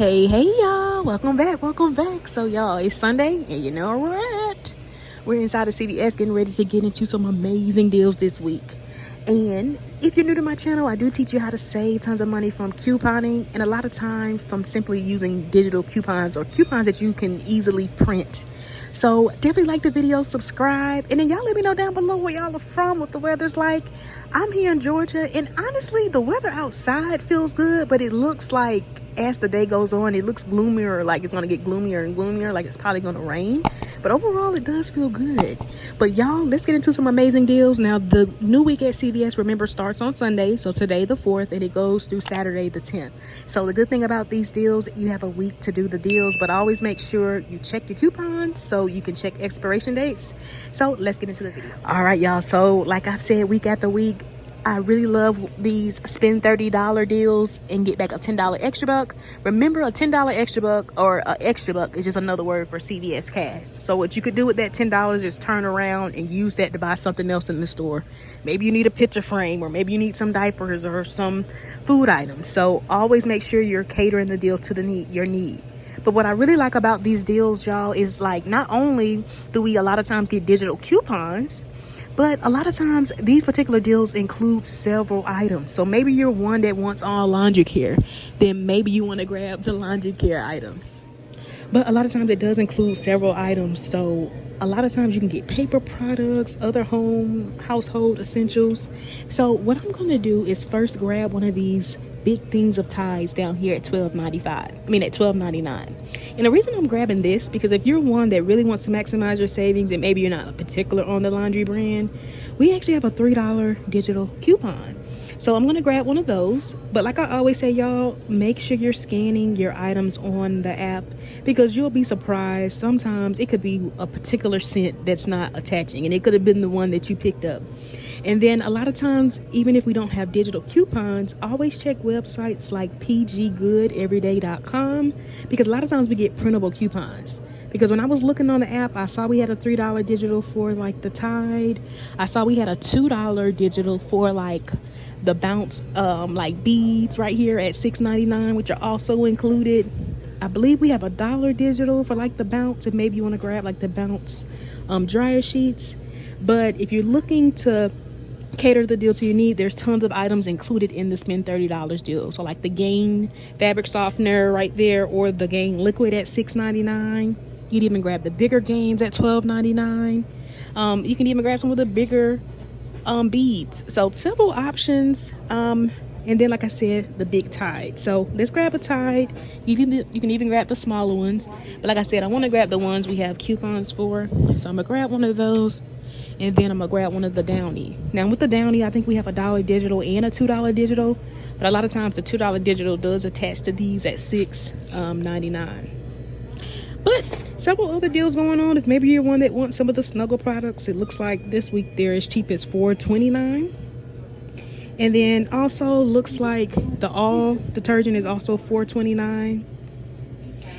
Hey y'all, welcome back. So y'all, it's Sunday and you know what, we're inside of CVS getting ready to get into some amazing deals this week. And if you're new to my channel, I do teach you how to save tons of money from couponing, and a lot of times from simply using digital coupons or coupons that you can easily print. So definitely like the video, subscribe, and then y'all let me know down below where y'all are from, what the weather's like. I'm here in Georgia, and honestly the weather outside feels good, but it looks like as the day goes on it looks gloomier, like it's gonna get gloomier and gloomier, like it's probably gonna rain. But overall it does feel good. But y'all, let's get into some amazing deals. Now the new week at CVS, remember, starts on Sunday, so today the 4th, and it goes through Saturday the 10th. So the good thing about these deals, you have a week to do the deals, but always make sure you check your coupons so you can check expiration dates. So let's get into the video. All right y'all, so like I've said week after week, I really love these spend $30 deals and get back a $10 extra buck. Remember, a $10 extra buck, or an extra buck, is just another word for CVS cash. So what you could do with that $10 is turn around and use that to buy something else in the store. Maybe you need a picture frame, or maybe you need some diapers or some food items. So always make sure you're catering the deal to your need. But what I really like about these deals, y'all, is like not only do we a lot of times get digital coupons, but a lot of times these particular deals include several items. So maybe you're one that wants all laundry care, then maybe you want to grab the laundry care items. But a lot of times it does include several items. So a lot of times you can get paper products, other household essentials. So what I'm going to do is first grab one of these big things of ties down here at $12.99. And the reason I'm grabbing this, because if you're one that really wants to maximize your savings and maybe you're not particular on the laundry brand, we actually have a $3 digital coupon. So I'm going to grab one of those. But like I always say, y'all, make sure you're scanning your items on the app, because you'll be surprised. Sometimes it could be a particular scent that's not attaching, and it could have been the one that you picked up. And then a lot of times, even if we don't have digital coupons, always check websites like pggoodeveryday.com, because a lot of times we get printable coupons. Because when I was looking on the app, I saw we had a $3 digital for like the Tide. I saw we had a $2 digital for like the Bounce like beads right here at $6.99, which are also included. I believe we have a $1 digital for like the Bounce, if maybe you want to grab like the Bounce dryer sheets. But if you're looking to cater the deal to your need, there's tons of items included in the spend $30 deal. So like the Gain fabric softener right there, or the Gain liquid at $6.99. You'd even grab the bigger Gains at $12.99. You can even grab some of the bigger beads. So several options. And then like I said, the big Tide. So let's grab a Tide. You can even grab the smaller ones, but like I said, I want to grab the ones we have coupons for. So I'm gonna grab one of those, and then I'm gonna grab one of the Downy. Now with the Downy, I think we have a $1 digital and a $2 digital, but a lot of times the $2 digital does attach to these at $6.99. But several other deals going on. If maybe you're one that wants some of the Snuggle products, it looks like this week they're as cheap as $4.29. And then also looks like the all detergent is also $4.29.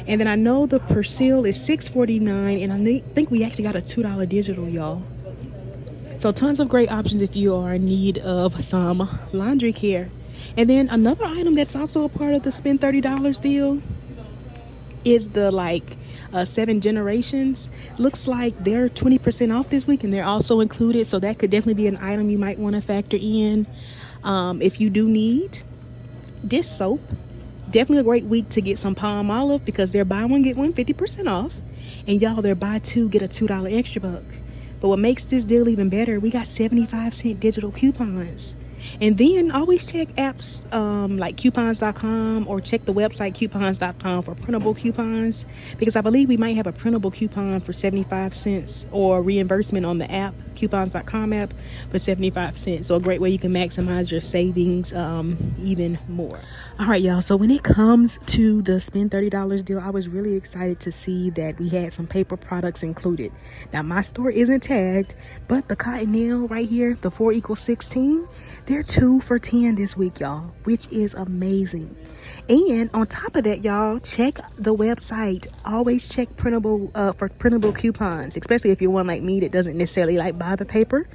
And then I know the Persil is $6.49, and I think we actually got a $2 digital, y'all. So tons of great options if you are in need of some laundry care. And then another item that's also a part of the spend $30 deal is the like 7 Generations. Looks like they're 20% off this week, and they're also included. So that could definitely be an item you might want to factor in. If you do need dish soap, definitely a great week to get some Palm Olive, because they're buy one get one 50% off, and y'all, they're buy two get a $2 extra buck. But what makes this deal even better, we got 75-cent digital coupons. And then always check apps like coupons.com, or check the website coupons.com for printable coupons, because I believe we might have a printable coupon for 75 cents or reimbursement on the app, coupons.com app, for 75 cents. So a great way you can maximize your savings even more. All right, y'all. So when it comes to the spend $30 deal, I was really excited to see that we had some paper products included. Now my store isn't tagged, but the Cottonelle right here, the 4 = 16, they're 2 for $10 this week, y'all, which is amazing. And on top of that, y'all, check the website. Always check printable for printable coupons, especially if you're one like me that doesn't necessarily like buy the paper.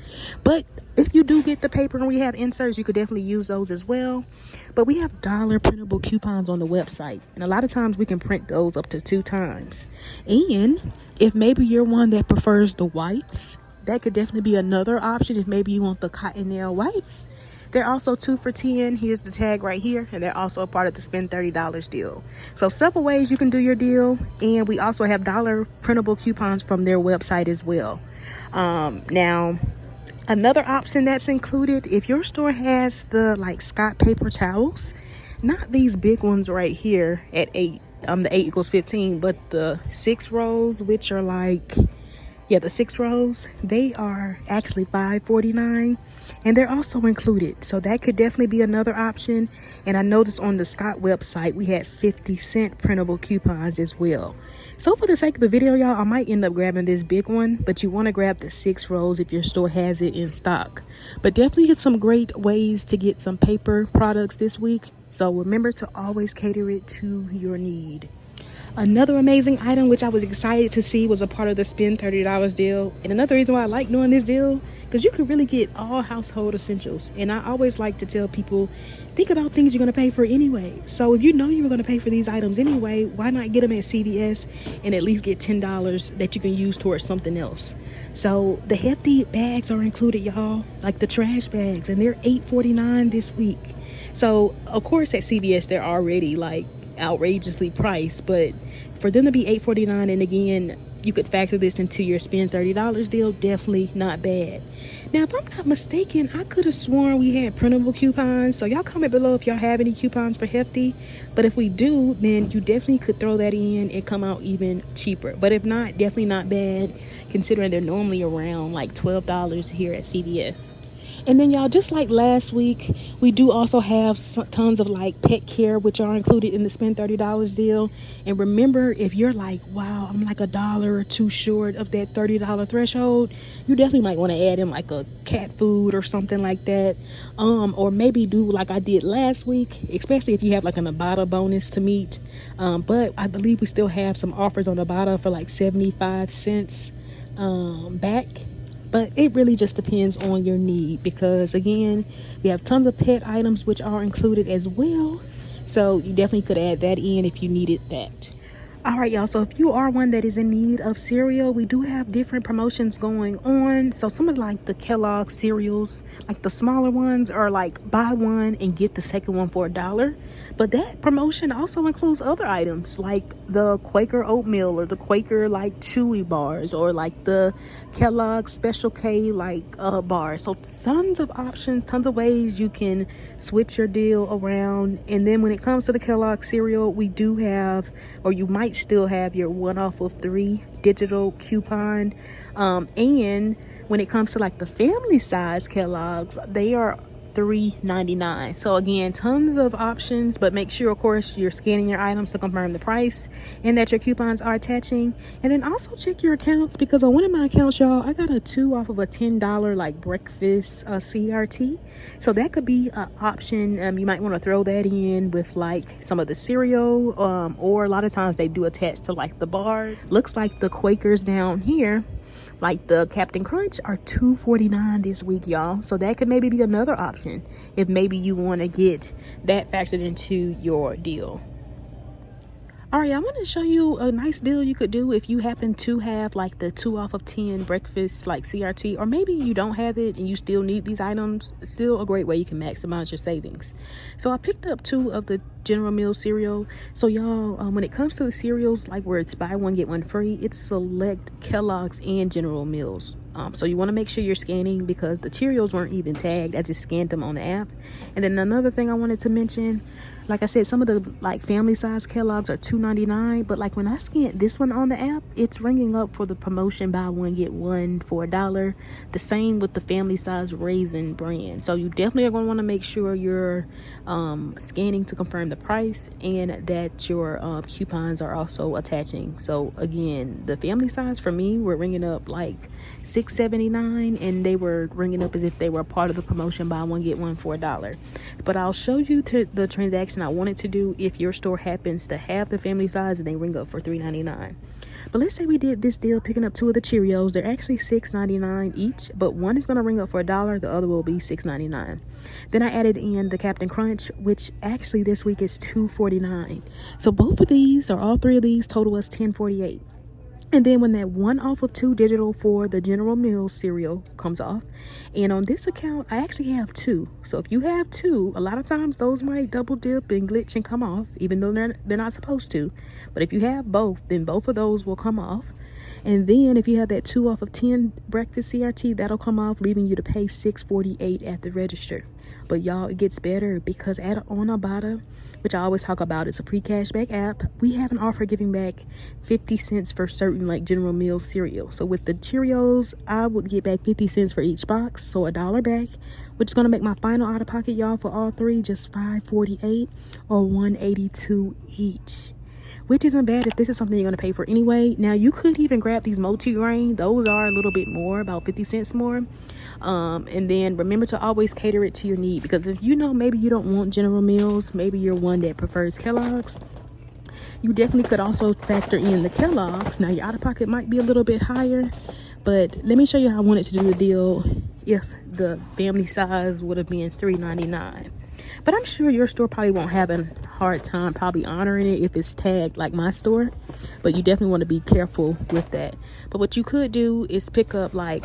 But if you do get the paper and we have inserts, you could definitely use those as well. But we have dollar printable coupons on the website, and a lot of times we can print those up to 2 times. And if maybe you're one that prefers the whites, that could definitely be another option. If maybe you want the cotton nail wipes, they're also 2 for $10. Here's the tag right here, and they're also a part of the spend $30 deal. So several ways you can do your deal, and we also have dollar printable coupons from their website as well. Now, another option that's included, if your store has the like Scott paper towels, not these big ones right here at 8, the 8 equals 15, but the 6 rows, which are like, yeah, the 6 rows, they are actually $5.49, and they're also included. So that could definitely be another option. And I noticed on the Scott website, we had 50-cent printable coupons as well. So for the sake of the video, y'all, I might end up grabbing this big one, but you want to grab the 6 rows if your store has it in stock. But definitely get some great ways to get some paper products this week. So remember to always cater it to your need. Another amazing item which I was excited to see was a part of the spend $30 deal. And another reason why I like doing this deal, because you can really get all household essentials. And I always like to tell people, think about things you're going to pay for anyway. So if you know you were going to pay for these items anyway, why not get them at CVS and at least get $10 that you can use towards something else? So the hefty bags are included, y'all, like the trash bags, and they're $8.49 this week. So of course at CVS they're already like outrageously priced, but for them to be $8.49, and again, you could factor this into your spend $30 deal, definitely not bad. Now, if I'm not mistaken, I could have sworn we had printable coupons. So y'all comment below if y'all have any coupons for hefty. But if we do, then you definitely could throw that in and come out even cheaper. But if not, definitely not bad, considering they're normally around like $12 here at CVS. And then y'all, just like last week, we do also have tons of like pet care, which are included in the spend $30 deal. And remember, if you're like, wow, I'm like $1 or 2 short of that $30 threshold, you definitely might want to add in like a cat food or something like that. Or maybe do like I did last week, especially if you have like an IBOTTA bonus to meet. But I believe we still have some offers on IBOTTA for like 75 cents back. But it really just depends on your need, because again, we have tons of pet items which are included as well. So you definitely could add that in if you needed that. All right, y'all, so if you are one that is in need of cereal, we do have different promotions going on. So some of like the Kellogg cereals, like the smaller ones, are like buy one and get the second one for $1. But that promotion also includes other items like the Quaker oatmeal, or the Quaker like chewy bars, or like the Kellogg Special K like bars. So tons of options, tons of ways you can switch your deal around. And then when it comes to the Kellogg cereal, we do have, or you might still have, your 1 off of 3 digital coupon. And when it comes to like the family size Kellogg's, they are $3.99. So again, tons of options, but make sure of course you're scanning your items to confirm the price and that your coupons are attaching. And then also check your accounts, because on one of my accounts, y'all, I got a 2 off of a $10 like breakfast CRT. So that could be an option. You might want to throw that in with like some of the cereal, or a lot of times they do attach to like the bars. Looks like the Quakers down here, like the Captain Crunch, are $2.49 this week, y'all. So that could maybe be another option if maybe you want to get that factored into your deal. All right, I want to show you a nice deal you could do if you happen to have like the 2 off of 10 breakfast like CRT, or maybe you don't have it and you still need these items. Still a great way you can maximize your savings. So I picked up 2 of the General Mills cereal. So y'all, when it comes to the cereals, like where it's buy one get one free, it's select Kellogg's and General Mills. So you want to make sure you're scanning, because the Cheerios weren't even tagged. I just scanned them on the app. And then another thing I wanted to mention, like I said, some of the like family size Kellogg's are $2.99, but like when I scanned this one on the app, it's ringing up for the promotion buy one get one for $1. The same with the family size Raisin brand. So you definitely are going to want to make sure you're scanning to confirm the price, and that your coupons are also attaching. So again, the family size for me were ringing up like $6.79, and they were ringing up as if they were a part of the promotion buy one get one for $1. But I'll show you the transaction suggestion I wanted to do if your store happens to have the family size and they ring up for $3.99. But let's say we did this deal picking up 2 of the Cheerios. They're actually $6.99 each, but one is going to ring up for $1, the other will be $6.99. Then I added in the Captain Crunch, which actually this week is $2.49. So both of these, or all 3 of these, total us $10.48. And then when that 1 off of 2 digital for the General Mills cereal comes off, and on this account I actually have 2. So if you have 2, a lot of times those might double dip and glitch and come off, even though they're not supposed to. But if you have both, then both of those will come off. And then if you have that 2 off of 10 breakfast CRT, that'll come off, leaving you to pay $6.48 at the register. But y'all, it gets better, because on IBOTTA, which I always talk about, it's a free cashback app, we have an offer giving back 50 cents for certain like General Mills cereal. So with the Cheerios, I would get back 50 cents for each box, so $1 back, which is going to make my final out of pocket, y'all, for all 3 just $5.48 or $1.82 each, which isn't bad if this is something you're going to pay for anyway. Now, you could even grab these multi-grain. Those are a little bit more, about 50 cents more. And then remember to always cater it to your need, because if you know maybe you don't want General Mills, maybe you're one that prefers Kellogg's, you definitely could also factor in the Kellogg's. Now, your out-of-pocket might be a little bit higher, but let me show you how I wanted to do the deal if the family size would have been $3.99. But I'm sure your store probably won't have a hard time probably honoring it if it's tagged like my store. But you definitely want to be careful with that. But what you could do is pick up like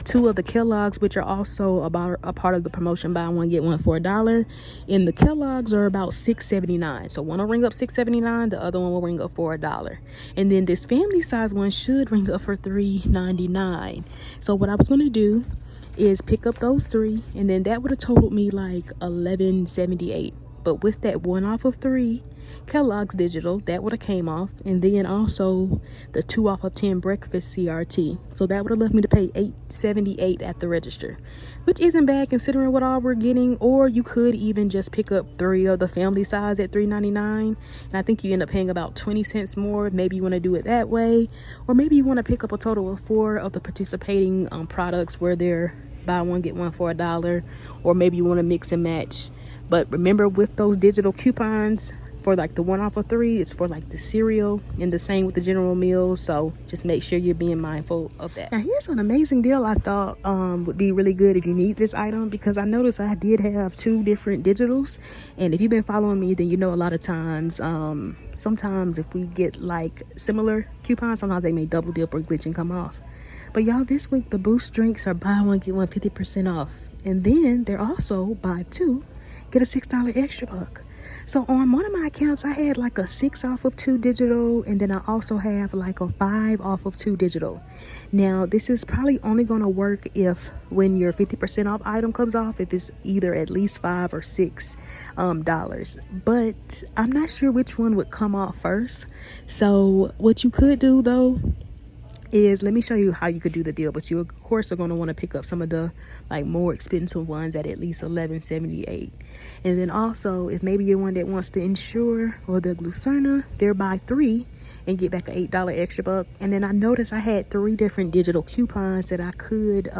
2 of the Kellogg's, which are also about a part of the promotion, buy one get one for $1. And the Kellogg's are about $6.79. So one will ring up $6.79, the other one will ring up for $1. And then this family size one should ring up for $3.99. So what I was going to do is pick up those 3, and then that would have totaled me like $11.78. But with that 1 off of 3 Kellogg's digital, that would have came off, and then also the 2 off of 10 breakfast CRT, so that would have left me to pay $8.78 at the register, which isn't bad considering what all we're getting. Or you could even just pick up 3 of the family size at $3.99, and I think you end up paying about 20 cents more. Maybe you want to do it that way, or maybe you want to pick up a total of 4 of the participating products where they're buy one get one for $1, or maybe you want to mix and match. But remember, with those digital coupons for like the 1 off of 3, it's for like the cereal, and the same with the General Mills. So just make sure you're being mindful of that. Now, here's an amazing deal I thought would be really good if you need this item, because I noticed I did have 2 different digitals, and if you've been following me, then you know a lot of times sometimes if we get like similar coupons, sometimes they may double dip or glitch and come off. But y'all, this week the Boost drinks are buy one get one 50% off, and then they're also buy 2 get a $6 extra buck. So on one of my accounts, I had like a 6 off of 2 digital, and then I also have like a 5 off of 2 digital. Now, this is probably only going to work if when your 50% off item comes off, if it's either at least $5 or $6 but I'm not sure which one would come off first. So what you could do though is, let me show you how you could do the deal, but you of course are going to want to pick up some of the like more expensive ones at least $11.78. And then also, if maybe you're one that wants to insure or the Glucerna, they're buy 3 and get back an $8 extra buck. And then I noticed I had 3 different digital coupons that I could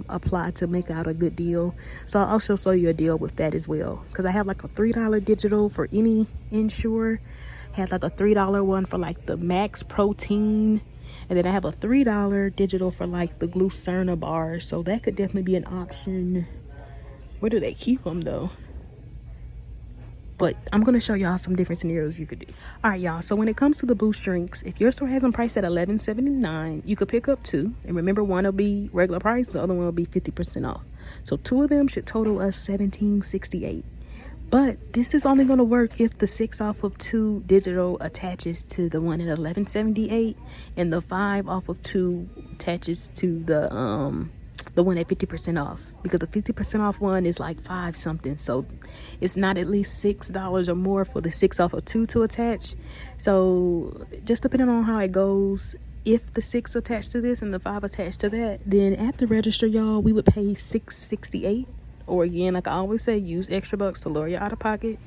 apply to make out a good deal. So I'll also show you a deal with that as well, because I have like a $3 digital for any insure, had like a $3 one for like the Max Protein, and then I have a $3 digital for like the Glucerna bar. So that could definitely be an option. Where do they keep them though? But I'm going to show y'all some different scenarios you could do. All right, y'all. So when it comes to the Boost drinks, if your store has them priced at $11.79, you could pick up 2. And remember, one will be regular price, the other one will be 50% off. So 2 of them should total us $17.68. But this is only going to work if the 6 off of 2 digital attaches to the one at $11.78, and the 5 off of 2 attaches to the one at 50% off, because the 50% off one is like 5 something. So it's not at least $6 or more for the 6 off of 2 to attach. So just depending on how it goes, if the 6 attached to this and the 5 attached to that, then at the register, y'all, we would pay $6.68. Or again, like I always say, use extra bucks to lower your out of pocket,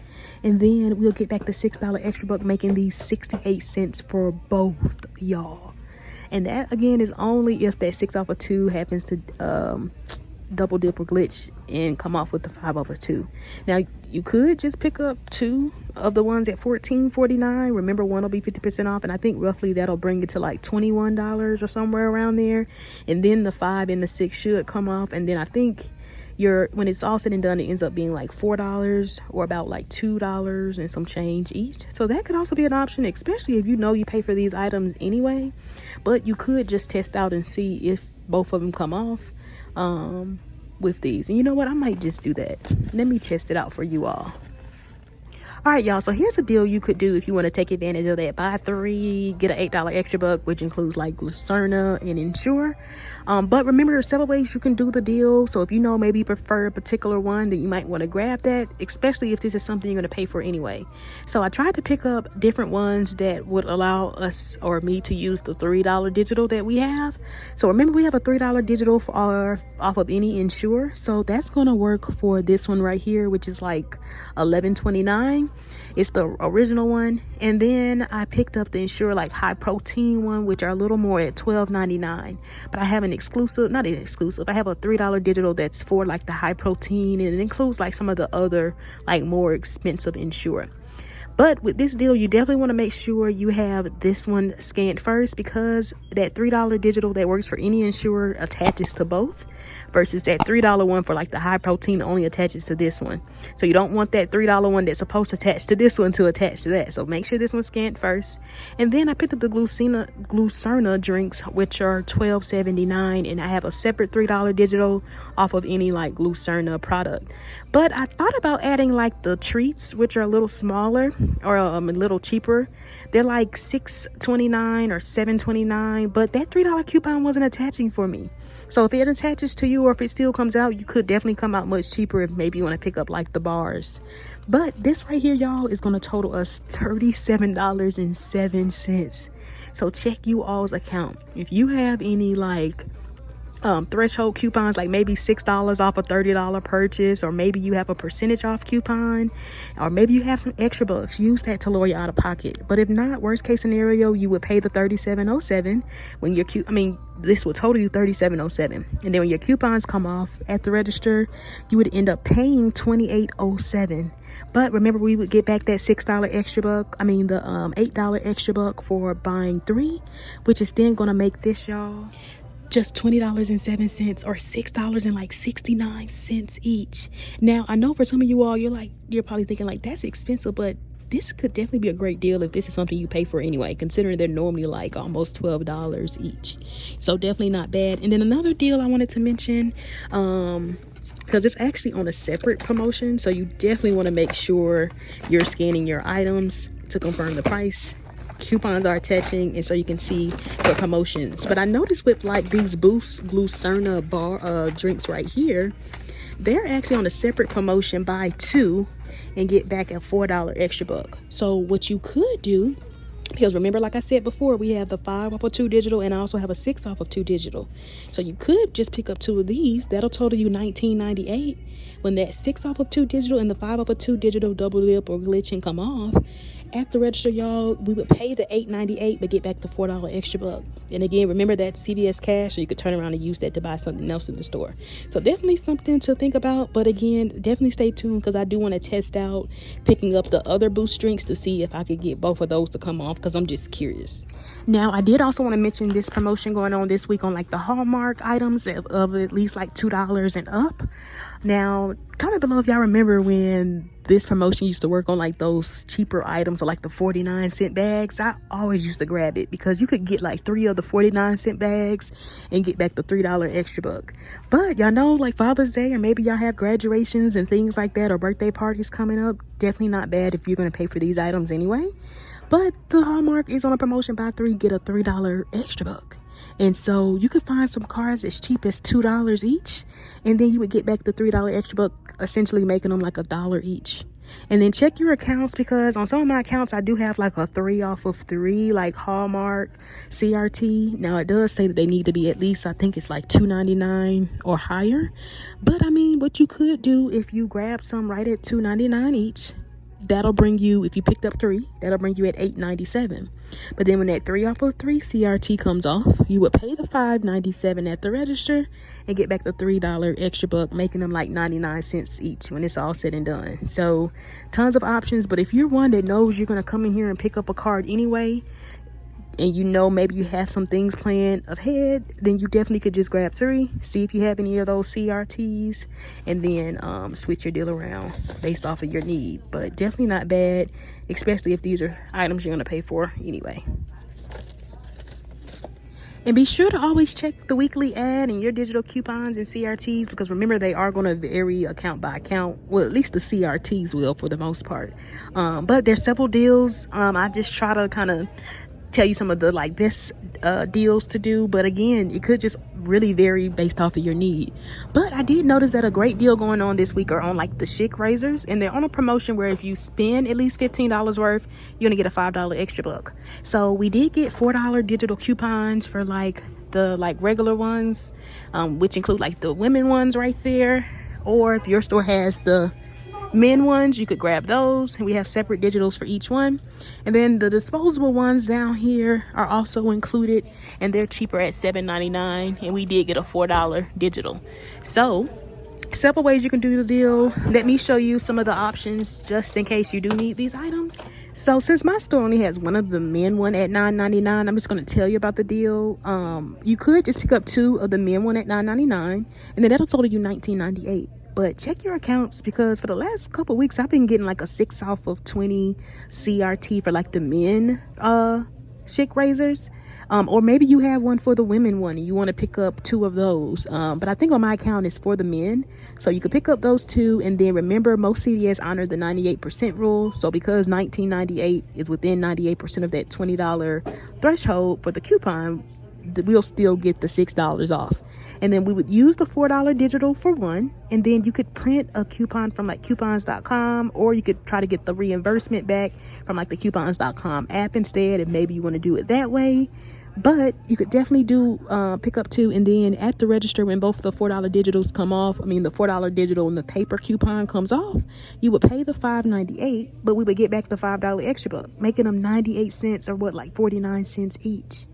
and then we'll get back the $6 extra buck, making these 68 cents for both y'all. And that again is only if that 6 off of 2 happens to double dip or glitch and come off with the 5 off of 2. Now you could just pick up 2 of the ones at $14.49. remember, one will be 50% off, and I think roughly that'll bring it to like $21 or somewhere around there. And then the 5 and the 6 should come off, and then I think when it's all said and done, it ends up being like $4 or about like $2 and some change each. So that could also be an option, especially if you know you pay for these items anyway. But you could just test out and see if both of them come off with these. And you know what, I might just do that. Let me test it out for you all. All right, y'all, so here's a deal you could do if you want to take advantage of that. Buy 3, get an $8 extra buck, which includes like Glucerna and Ensure. But remember, there's several ways you can do the deal. So if you know maybe you prefer a particular one, then you might want to grab that, especially if this is something you're going to pay for anyway. So I tried to pick up different ones that would allow us or me to use the $3 digital that we have. So remember, we have a $3 digital for off of any Ensure. So that's going to work for this one right here, which is like $11.29. It's the original one. And then I picked up the Ensure like high protein one, which are a little more at $12.99. But I have an exclusive, not an exclusive, I have a $3 digital that's for like the high protein, and it includes like some of the other like more expensive Ensure. But with this deal, you definitely want to make sure you have this one scanned first, because that $3 digital that works for any Ensure attaches to both, versus that $3 one for like the high protein only attaches to this one. So you don't want that $3 one that's supposed to attach to this one to attach to that. So make sure this one's scanned first. And then I picked up the Glucerna drinks, which are $12.79, and I have a separate $3 digital off of any like Glucerna product. But I thought about adding like the treats, which are a little smaller or a little cheaper. They're like $6.29 or $7.29, but that $3 coupon wasn't attaching for me. So if it attaches to you, or if it still comes out, you could definitely come out much cheaper if maybe you want to pick up like the bars. But this right here, y'all, is going to total us $37.07. So check you all's account. If you have any like threshold coupons, like maybe $6 off a $30 purchase, or maybe you have a percentage off coupon, or maybe you have some extra bucks, use that to lower your out of pocket. But if not, worst case scenario, you would pay the $37.07 when your this will total you $37.07, and then when your coupons come off at the register, you would end up paying $28.07. But remember, we would get back that $6 extra buck, the $8 extra buck for buying 3, which is then going to make this, y'all, just $20.07, or $6.69 each. Now I know for some of you all, you're probably thinking like, that's expensive, but this could definitely be a great deal if this is something you pay for anyway, considering they're normally like almost $12 each. So definitely not bad. And then another deal I wanted to mention, because it's actually on a separate promotion, so you definitely want to make sure you're scanning your items to confirm the price. Coupons are attaching, and so you can see the promotions. But I noticed with like these Boost Glucerna bar drinks right here, they're actually on a separate promotion. Buy 2 and get back a $4 extra buck. So what you could do, because remember, like I said before, we have the 5 off of 2 digital, and I also have a 6 off of 2 digital. So you could just pick up 2 of these. That'll total you $19.98. When that 6 off of 2 digital and the 5 off of 2 digital double dip or glitch and come off at the register, y'all, we would pay the $8.98 but get back the $4 extra buck. And again, remember, that's CVS cash, so you could turn around and use that to buy something else in the store. So definitely something to think about. But again, definitely stay tuned, because I do want to test out picking up the other Boost drinks to see if I could get both of those to come off, because I'm just curious. Now, I did also want to mention this promotion going on this week on like the Hallmark items of at least like $2 and up. Now, comment below if y'all remember when this promotion used to work on like those cheaper items, or like the 49-cent bags. I always used to grab it, because you could get like 3 of the 49-cent bags and get back the $3 extra buck. But y'all know, like Father's Day, or maybe y'all have graduations and things like that, or birthday parties coming up, definitely not bad if you're going to pay for these items anyway. But the Hallmark is on a promotion. Buy 3, get a $3 extra buck. And so you could find some cards as cheap as $2 each, and then you would get back the $3 extra buck, essentially making them like $1 each. And then check your accounts, because on some of my accounts I do have like a 3 off of 3, like Hallmark, CRT. Now it does say that they need to be at least, I think it's like $2.99 or higher. But what you could do, if you grab some right at $2.99 each, that'll bring you, if you picked up 3, that'll bring you at $8.97. But then when that 3 off of 3 CRT comes off, you would pay the $5.97 at the register and get back the $3 extra buck, making them like 99 cents each when it's all said and done. So tons of options. But if you're one that knows you're going to come in here and pick up a card anyway, and you know maybe you have some things planned ahead, then you definitely could just grab 3, see if you have any of those CRTs, and then switch your deal around based off of your need. But definitely not bad, especially if these are items you're going to pay for anyway. And be sure to always check the weekly ad and your digital coupons and CRTs, because remember, they are going to vary account by account. Well, at least the CRTs will for the most part. But there's several deals. I just try to kind of tell you some of the like best deals to do, but again, it could just really vary based off of your need. But I did notice that a great deal going on this week are on like the Chic razors, and they're on a promotion where if you spend at least $15 worth, you're gonna get a $5 extra buck. So we did get $4 digital coupons for like the regular ones, which include like the women ones right there, or if your store has the men ones, you could grab those, and we have separate digitals for each one. And then the disposable ones down here are also included, and they're cheaper at $7.99, and we did get a $4 digital. So several ways you can do the deal. Let me show you some of the options just in case you do need these items. So since my store only has one of the men one at $9.99, I'm just going to tell you about the deal. You could just pick up 2 of the men one at $9.99, and then that'll total you $19.98. But check your accounts, because for the last couple of weeks, I've been getting like a 6 off of 20 CRT for like the men Chic razors. Or maybe you have one for the women one and you want to pick up 2 of those. But I think on my account it's for the men. So you could pick up those 2. And then remember, most CVS honor the 98% rule. So because $19.98 is within 98% of that $20 threshold for the coupon, we'll still get the $6 off. And then we would use the $4 digital for one, and then you could print a coupon from like coupons.com, or you could try to get the reimbursement back from like the coupons.com app instead, if maybe you want to do it that way. But you could definitely do pick up 2, and then at the register, when both the $4 digitals come off, the $4 digital and the paper coupon comes off, you would pay the $5.98, but we would get back the $5 extra buck, making them 98 cents, or what, like 49 cents each.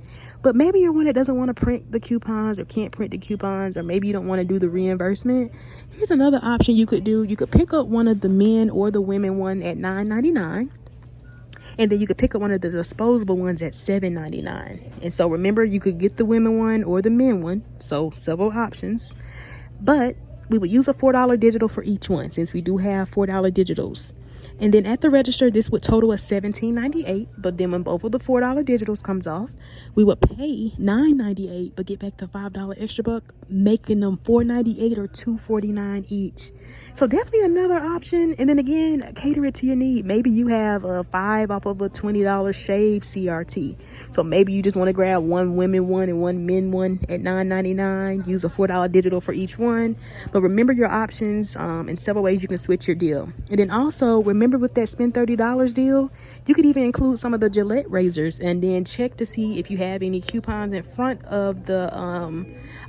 But maybe you're one that doesn't want to print the coupons or can't print the coupons, or maybe you don't want to do the reimbursement. Here's another option you could do. You could pick up one of the men or the women one at $9.99. And then you could pick up one of the disposable ones at $7.99. And so remember, you could get the women one or the men one. So several options. But we would use a $4 digital for each one, since we do have $4 digitals. And then at the register, this would total us $17.98. But then when both of the $4 digitals comes off, we would pay $9.98, but get back the $5 extra buck, making them $4.98 or $2.49 each. So definitely another option. And then again, cater it to your need. Maybe you have a 5 off of a $20 shave CRT. So maybe you just want to grab one women one and one men one at $9.99. Use a $4 digital for each one. But remember your options, and several ways you can switch your deal. And then also remember, with that spend $30 deal, you could even include some of the Gillette razors, and then check to see if you have any coupons in front of the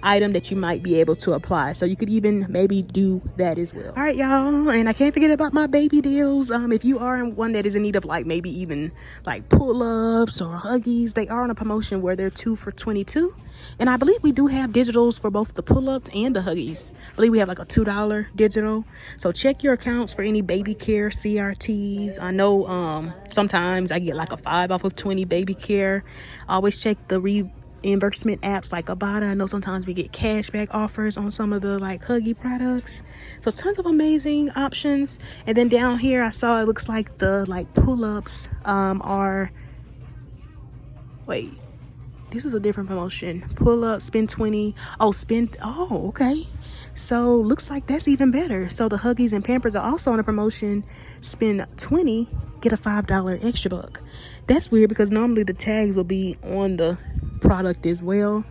item that you might be able to apply. So you could even maybe do that as well. All right, y'all, and I can't forget about my baby deals. If you are one that is in need of like maybe even like pull-ups or huggies, they are on a promotion where they're 2 for $22. And I believe we do have digitals for both the pull-ups and the huggies. I believe we have like a $2 digital. So check your accounts for any baby care CRTs. I know sometimes I get like a 5 off of 20 baby care. Always check the reimbursement apps like IBOTTA. I know sometimes we get cashback offers on some of the like huggy products. So tons of amazing options. And then down here I saw, it looks like the like pull-ups are, wait, this is a different promotion. Pull up, spend 20. Oh, okay. So looks like that's even better. So the Huggies and Pampers are also on a promotion. Spend 20, get a $5 extra buck. That's weird, because normally the tags will be on the product as well,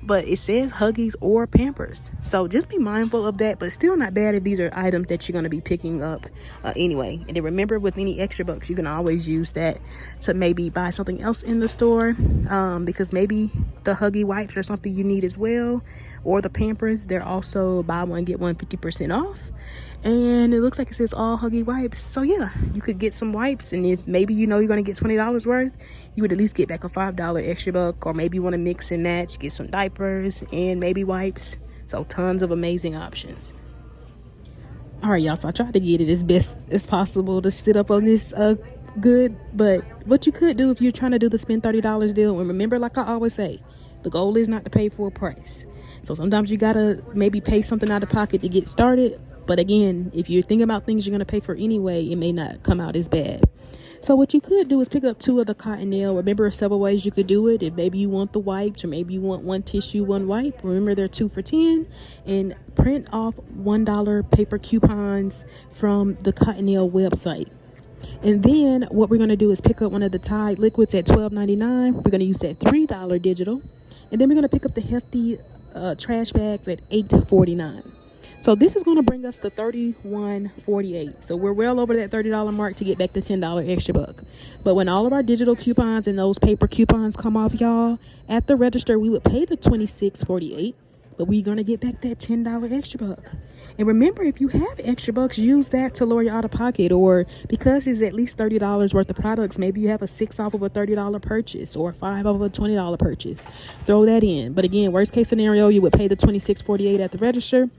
but it says Huggies or Pampers. So just be mindful of that, but still not bad if these are items that you're going to be picking up anyway. And then remember, with any extra bucks, you can always use that to maybe buy something else in the store, because maybe the Huggy wipes are something you need as well, or the Pampers, they're also buy one get one 50% off. And it looks like it says all Huggy wipes. So yeah, you could get some wipes, and if maybe you know you're gonna get $20 worth, you would at least get back a $5 extra buck. Or maybe you want to mix and match, get some diapers and maybe wipes. So tons of amazing options. All right, y'all, so I tried to get it as best as possible to sit up on this good, but what you could do if you're trying to do the spend $30 deal, and remember, like I always say, the goal is not to pay full price. So sometimes you gotta maybe pay something out of pocket to get started, but again, if you're thinking about things you're gonna pay for anyway, it may not come out as bad. So what you could do is pick up 2 of the cotton nail. Remember, several ways you could do it. If maybe you want the wipes, or maybe you want 1 tissue, 1 wipe, remember they're 2 for $10. And print off $1 paper coupons from the cotton nail website. And then what we're going to do is pick up one of the Tide liquids at $12.99. We're going to use that $3 digital. And then we're going to pick up the hefty trash bags at $8.49. So this is going to bring us to $31.48. So we're well over that $30 mark to get back the $10 extra buck. But when all of our digital coupons and those paper coupons come off, y'all, at the register, we would pay the $26.48, but we're going to get back that $10 extra buck. And remember, if you have extra bucks, use that to lower your out of pocket, or because it's at least $30 worth of products, maybe you have a 6 off of a $30 purchase or 5 off of a $20 purchase. Throw that in. But again, worst case scenario, you would pay the $26.48 at the register,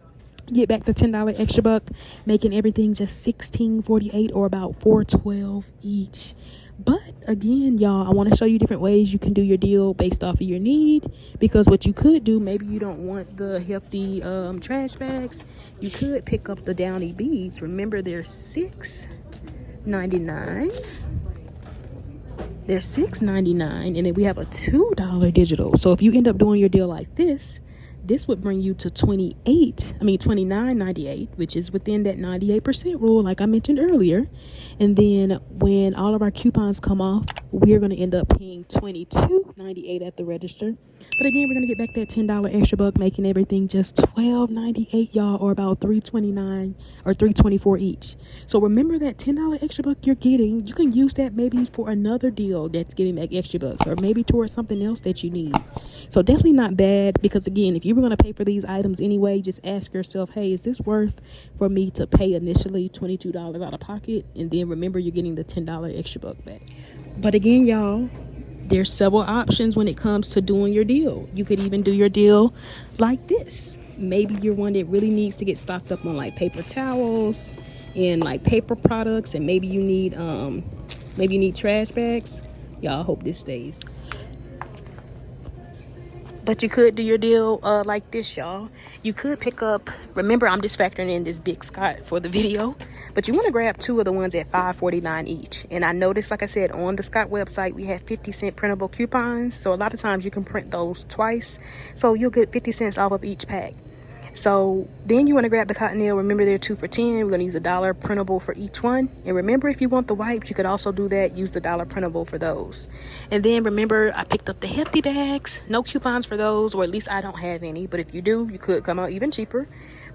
get back the $10 extra buck, making everything just $16.48 or about $4.12 each. But again, y'all, I want to show you different ways you can do your deal based off of your need, because what you could do, maybe you don't want the hefty trash bags, you could pick up the downy beads. Remember, they're $6.99. They're $6.99, and then we have a $2 digital. So if you end up doing your deal like this would bring you to $29.98, which is within that 98% rule, like I mentioned earlier. And then when all of our coupons come off, we're going to end up paying $22.98 at the register. But again, we're going to get back that $10 extra buck, making everything just $12.98, y'all, or about $3.29 or $3.24 each. So remember, that $10 extra buck you're getting, you can use that maybe for another deal that's giving back extra bucks, or maybe towards something else that you need. So definitely not bad, because again, if you were going to pay for these items anyway, just ask yourself, hey, is this worth for me to pay initially $22 out of pocket? And then remember, you're getting the $10 extra buck back. But again, y'all, there's several options when it comes to doing your deal. You could even do your deal like this. Maybe you're one that really needs to get stocked up on like paper towels and like paper products, and maybe you need trash bags. Y'all, hope this stays. But you could do your deal like this, y'all. You could pick up, remember, I'm just factoring in this Big Scott for the video, but you want to grab 2 of the ones at $5.49 each. And I noticed, like I said, on the Scott website, we have 50-cent printable coupons. So a lot of times you can print those twice, so you'll get 50 cents off of each pack. So then you want to grab the cotton nail. Remember, they're 2 for $10. We're going to use $1 printable for each one. And remember, if you want the wipes, you could also do that. Use the $1 printable for those. And then remember, I picked up the hefty bags. No coupons for those, or at least I don't have any. But if you do, you could come out even cheaper.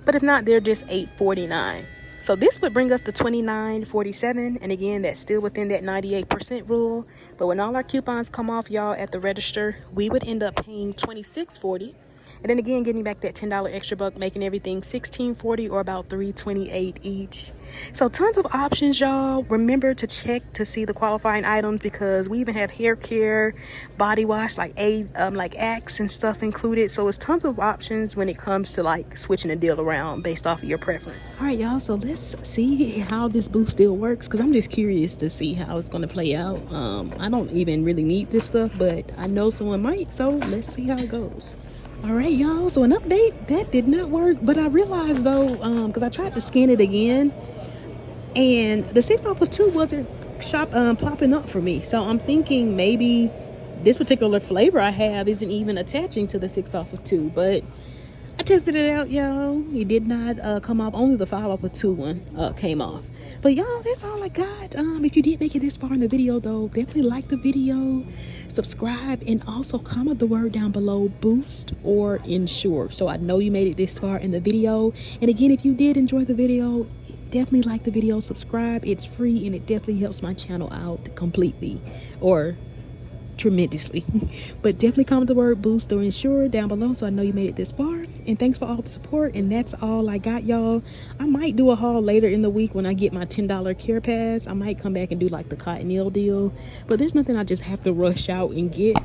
But if not, they're just $8.49. So this would bring us to $29.47. And again, that's still within that 98% rule. But when all our coupons come off, y'all, at the register, we would end up paying $26.40. And then again, getting back that $10 extra buck, making everything $16.40 or about $3.28 each. So tons of options, y'all. Remember to check to see the qualifying items, because we even have hair care, body wash, like Axe and stuff included. So it's tons of options when it comes to like switching a deal around based off of your preference. All right, y'all. So let's see how this boost deal works, because I'm just curious to see how it's going to play out. I don't even really need this stuff, but I know someone might. So let's see how it goes. All right, y'all, so an update that did not work, but I realized though, because I tried to scan it again, and the 6 off of 2 wasn't popping up for me. So I'm thinking maybe this particular flavor I have isn't even attaching to the 6 off of 2. But I tested it out, y'all. It did not come off. Only the 5 off of 2 one came off. But y'all, that's all I got. If you did make it this far in the video though, definitely like the video, subscribe, and also comment the word down below, boost or ensure, so I know you made it this far in the video. And again, if you did enjoy the video, definitely like the video, subscribe. It's free and it definitely helps my channel out completely, or tremendously. But definitely comment the word boost or insure down below so I know you made it this far. And thanks for all the support. And that's all I got, y'all. I might do a haul later in the week when I get my $10 care pass. I might come back and do like the Cottonelle deal, but there's nothing I just have to rush out and get.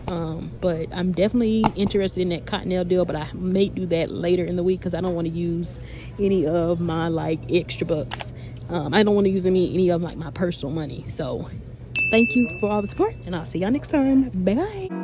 But I'm definitely interested in that Cottonelle deal, but I may do that later in the week because I don't want to use any of my like extra bucks. I don't want to use any of like my personal money. So thank you for all the support, and I'll see y'all next time. Bye bye.